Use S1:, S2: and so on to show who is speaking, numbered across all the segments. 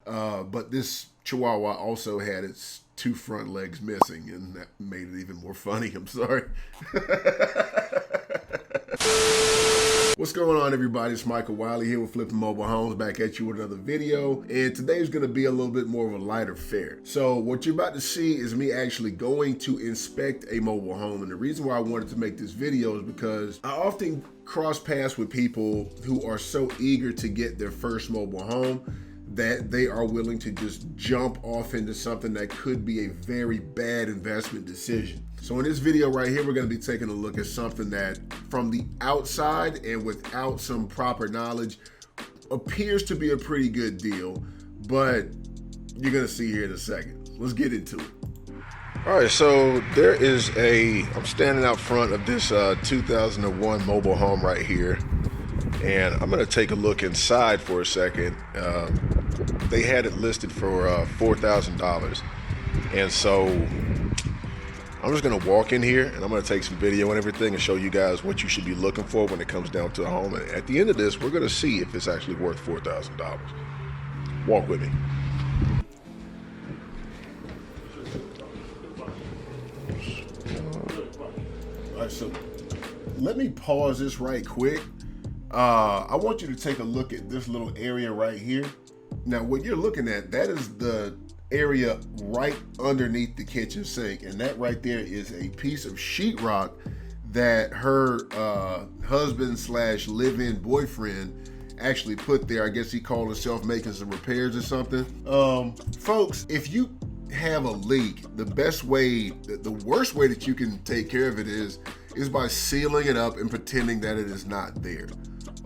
S1: But this Chihuahua also had its two front legs missing, and that made it even more funny. I'm sorry. What's going on, everybody? It's Michael Wiley here with Flipping Mobile Homes, back at you with another video. And today's going to be a little bit more of a lighter fare. So what you're about to see is me actually going to inspect a mobile home. And the reason why I wanted to make this video is because I often cross paths with people who are so eager to get their first mobile home that they are willing to just jump off into something that could be a very bad investment decision. So in this video right here, we're going to be taking a look at something that from the outside and without some proper knowledge appears to be a pretty good deal, but you're going to see here in a second. Let's get into it. All right, so I'm standing out front of this 2001 mobile home right here, and I'm going to take a look inside for a second. They had it listed for $4,000, and so I'm just gonna walk in here and I'm gonna take some video and everything and show you guys what you should be looking for when it comes down to a home. And at the end of this, we're gonna see if it's actually worth $4,000. Walk with me. All right, so let me pause this right quick. I want you to take a look at this little area right here. Now, what you're looking at, that is the area right underneath the kitchen sink, and that right there is a piece of sheetrock that her husband slash live-in boyfriend actually put there. I guess he called himself making some repairs or something. Folks, if you have a leak, the worst way that you can take care of it is by sealing it up and pretending that it is not there.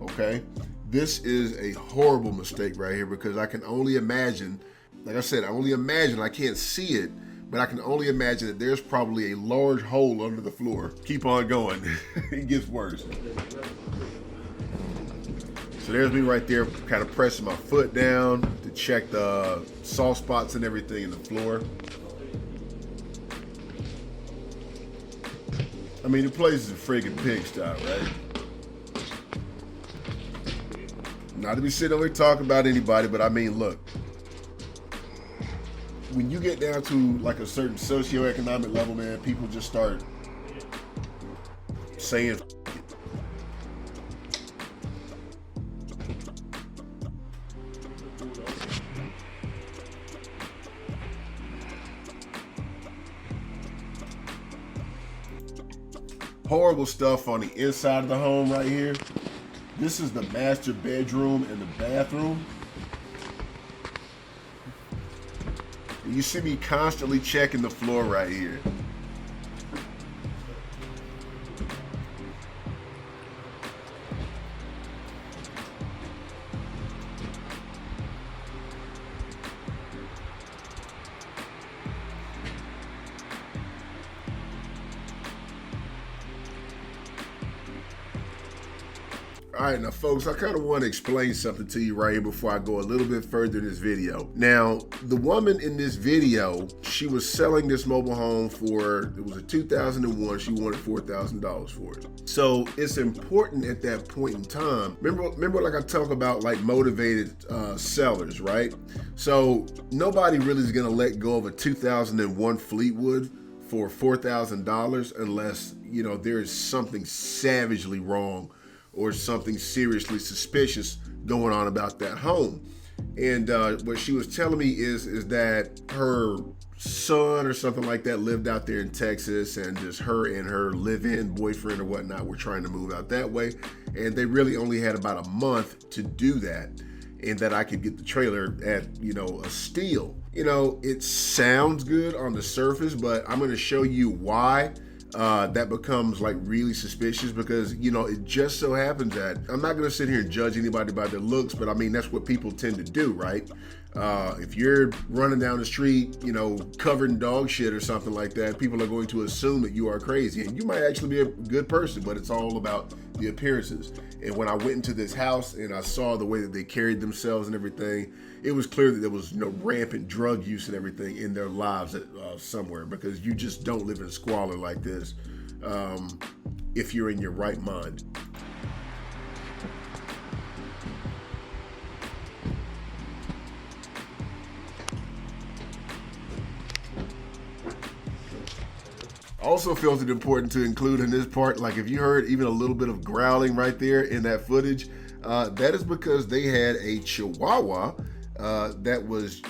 S1: Okay, this is a horrible mistake right here, because I can only imagine, like I said, I can't see it, but I can only imagine that there's probably a large hole under the floor. Keep on going. It gets worse. So there's me right there, kind of pressing my foot down to check the soft spots and everything in the floor. I mean, the place is a friggin' pigsty, right? Not to be sitting over here talking about anybody, but I mean, look, when you get down to like a certain socioeconomic level, man, people just start saying horrible stuff on the inside of the home right here. This is the master bedroom and the bathroom. You see me constantly checking the floor right here. All right, now folks, I kind of want to explain something to you right here before I go a little bit further in this video. Now, the woman in this video, she was selling this mobile home for, it was a 2001, she wanted $4,000 for it. So it's important at that point in time, remember like I talk about like motivated sellers, right? So nobody really is gonna let go of a 2001 Fleetwood for $4,000 unless, you know, there is something savagely wrong or something seriously suspicious going on about that home. And what she was telling me is that her son or something like that lived out there in Texas, and just her and her live-in boyfriend or whatnot were trying to move out that way. And they really only had about a month to do that, and that I could get the trailer at, you know, a steal. You know, it sounds good on the surface, but I'm gonna show you why that becomes like really suspicious, because, you know, it just so happens that I'm not going to sit here and judge anybody by their looks, but I mean, that's what people tend to do, right? If you're running down the street, you know, covered in dog shit or something like that, people are going to assume that you are crazy, and you might actually be a good person, but it's all about the appearances. And when I went into this house and I saw the way that they carried themselves and everything, it was clear that there was, you know, rampant drug use and everything in their lives somewhere, because you just don't live in squalor like this if you're in your right mind. Also felt it important to include in this part, like if you heard even a little bit of growling right there in that footage, that is because they had a Chihuahua that was,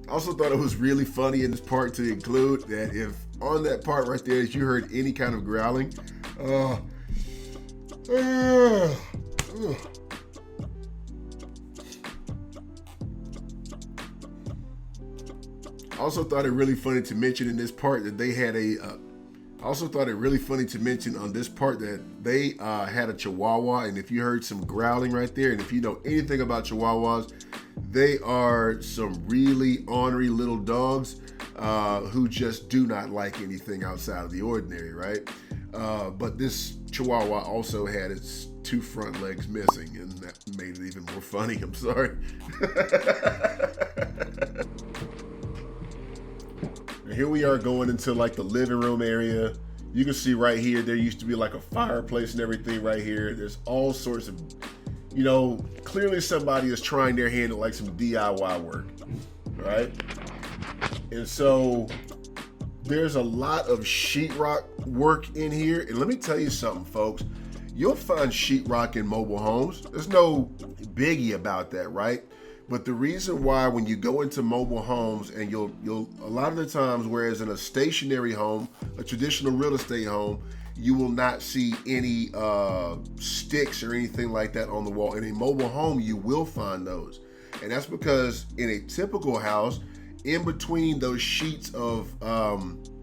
S1: also thought it was really funny in this part to include that if on that part right there, if you heard any kind of growling, also thought it really funny to mention in this part that they had also thought it really funny to mention on this part that they had a Chihuahua, and if you heard some growling right there, and if you know anything about Chihuahuas, they are some really ornery little dogs who just do not like anything outside of the ordinary, right? But this Chihuahua also had its 2 front legs missing, and that made it even more funny. I'm sorry. Here we are going into like the living room area. You can see right here, there used to be like a fireplace and everything right here. There's all sorts of, clearly somebody is trying their hand at like some DIY work, right? And so there's a lot of sheetrock work in here. And let me tell you something, folks. You'll find sheetrock in mobile homes. There's no biggie about that, right? But the reason why when you go into mobile homes, and you'll a lot of the times, whereas in a stationary home, a traditional real estate home, you will not see any sticks or anything like that on the wall. In a mobile home, you will find those. And that's because in a typical house, in between those sheets of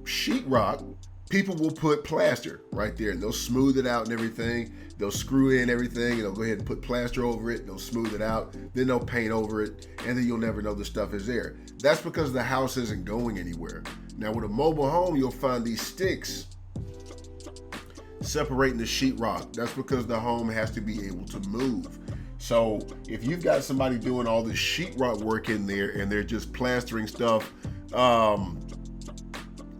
S1: sheetrock, people will put plaster right there, and they'll smooth it out and everything. They'll screw in everything, and they'll go ahead and put plaster over it. They'll smooth it out. Then they'll paint over it, and then you'll never know the stuff is there. That's because the house isn't going anywhere. Now, with a mobile home, you'll find these sticks separating the sheetrock. That's because the home has to be able to move. So if you've got somebody doing all this sheetrock work in there, and they're just plastering stuff all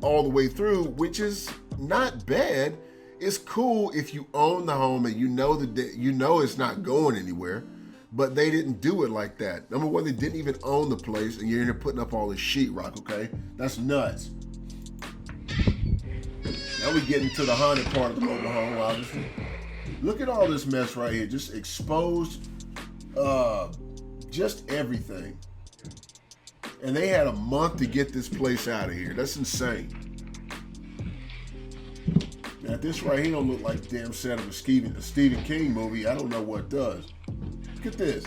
S1: the way through, which is not bad. It's cool if you own the home and you know it's not going anywhere, but they didn't do it like that. Number one, they didn't even own the place, and you're in here putting up all this sheetrock, okay? That's nuts. Now we get into the haunted part of the mobile home, obviously. Look at all this mess right here, just exposed, just everything. And they had a month to get this place out of here. That's insane. Now this right here don't look like the damn set of a Stephen King movie. I don't know what does. Look at this.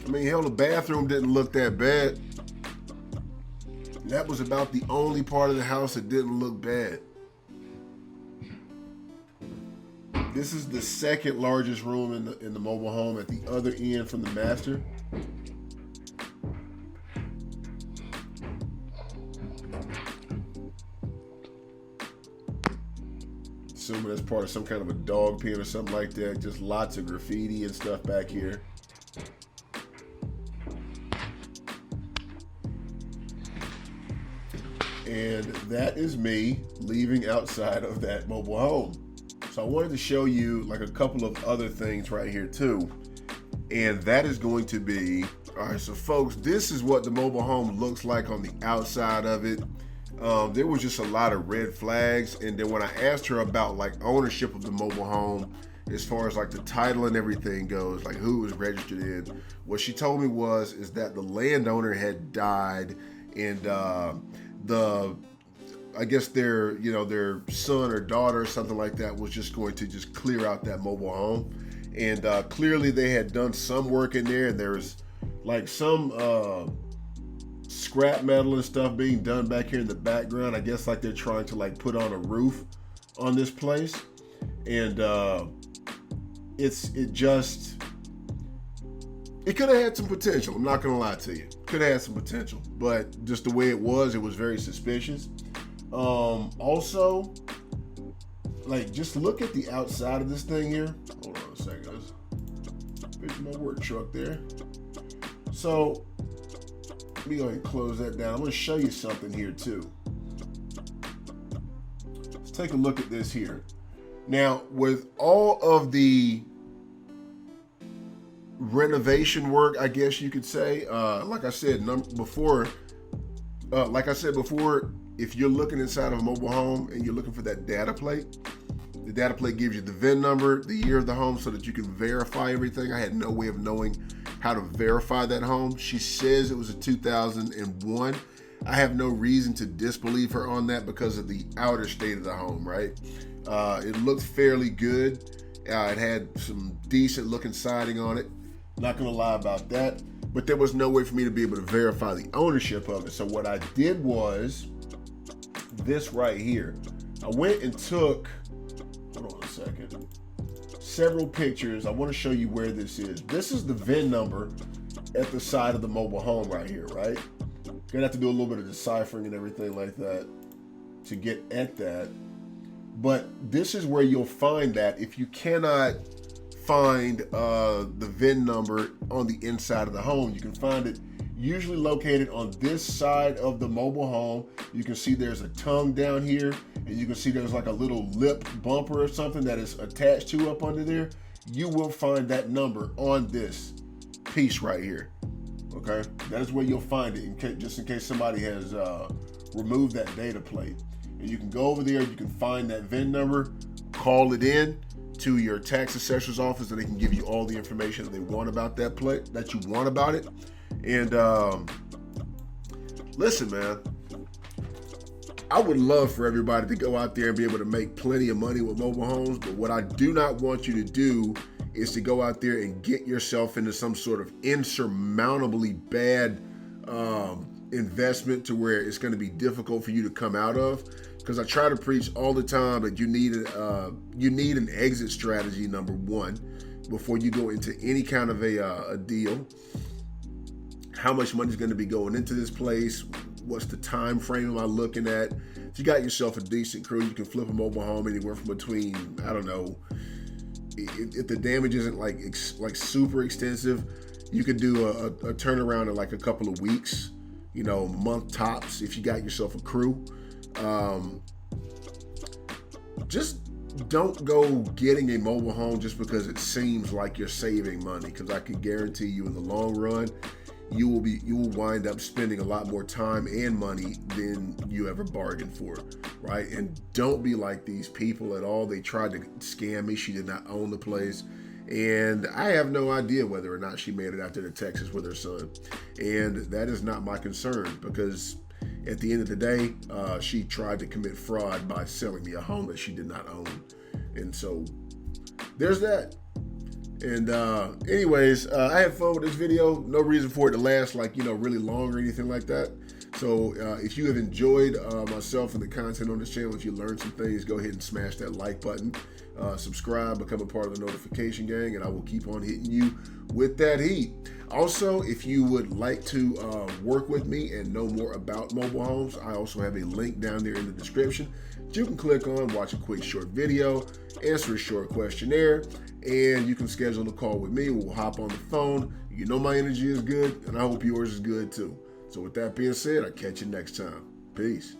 S1: I mean, hell, the bathroom didn't look that bad. That was about the only part of the house that didn't look bad. This is the second largest room in the mobile home at the other end from the master. Assuming that's part of some kind of a dog pen or something like that. Just lots of graffiti and stuff back here. And that is me leaving outside of that mobile home. So I wanted to show you like a couple of other things right here too. And that is going to be, all right, so folks, this is what the mobile home looks like on the outside of it. There was just a lot of red flags. And then when I asked her about like ownership of the mobile home, as far as like the title and everything goes, like who was registered in, what she told me is that the landowner had died, and I guess their son or daughter or something like that was just going to just clear out that mobile home. And clearly they had done some work in there, and there's like some scrap metal and stuff being done back here in the background. I guess like they're trying to like put on a roof on this place. And it could have had some potential. I'm not gonna lie to you. Could have had some potential, but just the way it was very suspicious. Also, like, just look at the outside of this thing here. Hold on a second, guys. There's my work truck there. So, let me go ahead and close that down. I'm gonna show you something here too. Let's take a look at this here. Now, with all of the renovation work, I guess you could say, like I said before, if you're looking inside of a mobile home and you're looking for that data plate, the data plate gives you the VIN number, the year of the home, so that you can verify everything. I had no way of knowing how to verify that home. She says it was a 2001. I have no reason to disbelieve her on that because of the outer state of the home, right? It looked fairly good. It had some decent looking siding on it. Not gonna lie about that, but there was no way for me to be able to verify the ownership of it. So what I did was this right here. I went and took, hold on a second, several pictures. I want to show you where this is. This is the VIN number at the side of the mobile home right here, right? Gonna have to do a little bit of deciphering and everything like that to get at that. But this is where you'll find that if you cannot find the VIN number on the inside of the home, you can find it usually located on this side of the mobile home. You can see there's a tongue down here, and you can see there's like a little lip bumper or something that is attached to up under there. You will find that number on this piece right here. Okay, that is where you'll find it, just in case somebody has removed that data plate. And you can go over there, you can find that VIN number, call it in to your tax assessor's office, and they can give you all the information that they want about that plate, that you want about it. And listen, man, I would love for everybody to go out there and be able to make plenty of money with mobile homes, but what I do not want you to do is to go out there and get yourself into some sort of insurmountably bad investment to where it's going to be difficult for you to come out of. Because I try to preach all the time that you need an exit strategy, number one, before you go into any kind of a deal. How much money is going to be going into this place? What's the time frame am I looking at? If you got yourself a decent crew, you can flip a mobile home anywhere from between, I don't know, if the damage isn't like super extensive, you could do a turnaround in like a couple of weeks, month tops if you got yourself a crew. Just don't go getting a mobile home just because it seems like you're saving money, because I can guarantee you in the long run, you will wind up spending a lot more time and money than you ever bargained for, right? And don't be like these people at all. They tried to scam me. She did not own the place. And I have no idea whether or not she made it out there to Texas with her son. And that is not my concern, because at the end of the day, she tried to commit fraud by selling me a home that she did not own. And so there's that. And anyways, I had fun with this video. No reason for it to last really long or anything like that. So if you have enjoyed myself and the content on this channel, if you learned some things, go ahead and smash that like button. Subscribe, become a part of the notification gang, and I will keep on hitting you with that heat. Also, if you would like to work with me and know more about mobile homes, I also have a link down there in the description that you can click on, watch a quick short video, answer a short questionnaire, and you can schedule a call with me. We'll hop on the phone. You know my energy is good, and I hope yours is good too. So with that being said, I'll catch you next time. Peace.